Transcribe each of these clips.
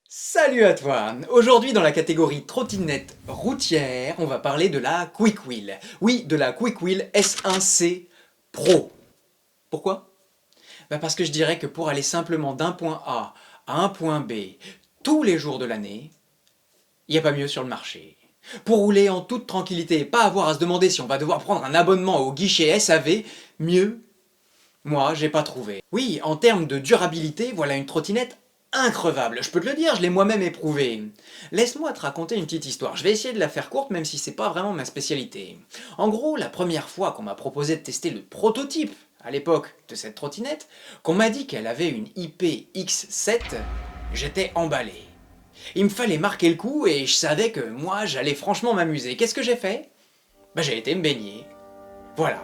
Salut à toi! Aujourd'hui dans la catégorie trottinette routière, on va parler de la Quick Wheel. Oui, de la Quick Wheel S1C Pro. Pourquoi? Parce que je dirais que pour aller simplement d'un point A à un point B tous les jours de l'année, il n'y a pas mieux sur le marché. Pour rouler en toute tranquillité et pas avoir à se demander si on va devoir prendre un abonnement au guichet SAV, mieux, moi j'ai pas trouvé. Oui, en termes de durabilité, voilà une trottinette increvable. Je peux te le dire, je l'ai moi-même éprouvé. Laisse-moi te raconter une petite histoire. Je vais essayer de la faire courte, même si c'est pas vraiment ma spécialité. En gros, la première fois qu'on m'a proposé de tester le prototype, à l'époque, de cette trottinette, qu'on m'a dit qu'elle avait une IPX7, j'étais emballé. Il me fallait marquer le coup et je savais que moi, j'allais franchement m'amuser. Qu'est-ce que j'ai fait? J'ai été me baigner. Voilà.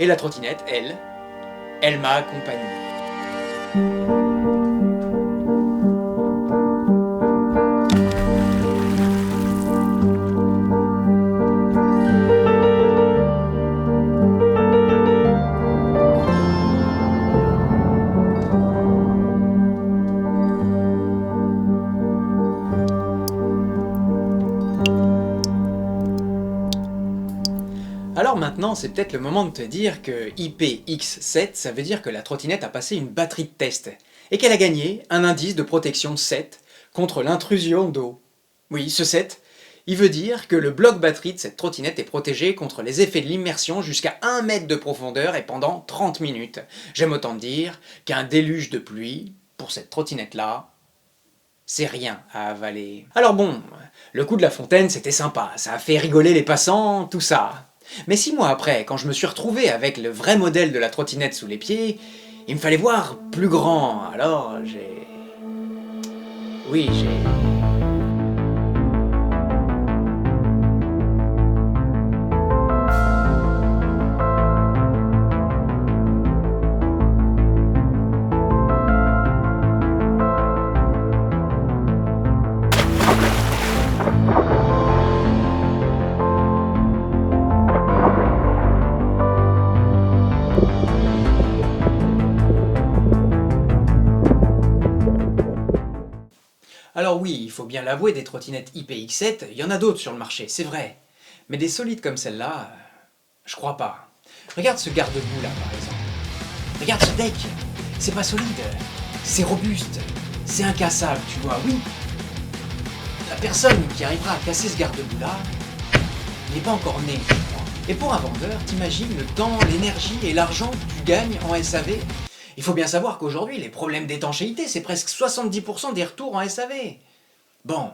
Et la trottinette, elle m'a accompagné. Alors maintenant, c'est peut-être le moment de te dire que IPX7, ça veut dire que la trottinette a passé une batterie de test, et qu'elle a gagné un indice de protection 7 contre l'intrusion d'eau. Oui, ce 7, il veut dire que le bloc batterie de cette trottinette est protégé contre les effets de l'immersion jusqu'à 1 mètre de profondeur et pendant 30 minutes. J'aime autant dire qu'un déluge de pluie, pour cette trottinette-là, c'est rien à avaler. Alors bon, le coup de la fontaine c'était sympa, ça a fait rigoler les passants, tout ça. Mais 6 mois après, quand je me suis retrouvé avec le vrai modèle de la trottinette sous les pieds, il me fallait voir plus grand, alors j'ai... Oui, j'ai... Alors oui, il faut bien l'avouer, des trottinettes IPX7, il y en a d'autres sur le marché, c'est vrai. Mais des solides comme celle-là, je crois pas. Regarde ce garde-boue là par exemple. Regarde ce deck, c'est pas solide, c'est robuste, c'est incassable, tu vois, oui. La personne qui arrivera à casser ce garde-boue là, il n'est pas encore né, je crois. Et pour un vendeur, t'imagines le temps, l'énergie et l'argent que tu gagnes en SAV? Il faut bien savoir qu'aujourd'hui, les problèmes d'étanchéité, c'est presque 70% des retours en SAV. Bon,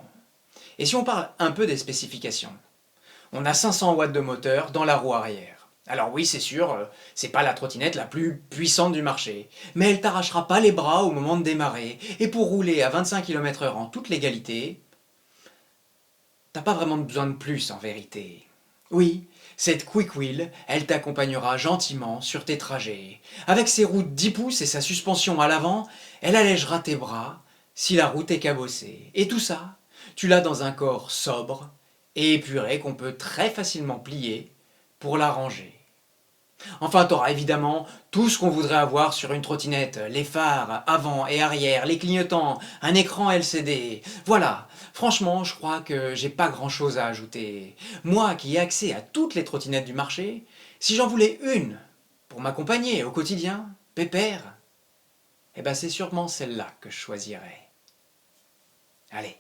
et si on parle un peu des spécifications? On a 500 watts de moteur dans la roue arrière. Alors oui, c'est sûr, c'est pas la trottinette la plus puissante du marché, mais elle t'arrachera pas les bras au moment de démarrer, et pour rouler à 25 km/h en toute légalité, t'as pas vraiment besoin de plus en vérité. Oui, cette Quick Wheel, elle t'accompagnera gentiment sur tes trajets. Avec ses roues de 10 pouces et sa suspension à l'avant, elle allègera tes bras si la route est cabossée. Et tout ça, tu l'as dans un corps sobre et épuré qu'on peut très facilement plier pour la ranger. Enfin, t'auras évidemment tout ce qu'on voudrait avoir sur une trottinette, les phares avant et arrière, les clignotants, un écran LCD. Voilà, franchement, je crois que j'ai pas grand chose à ajouter. Moi qui ai accès à toutes les trottinettes du marché, si j'en voulais une pour m'accompagner au quotidien, pépère, c'est sûrement celle-là que je choisirais. Allez.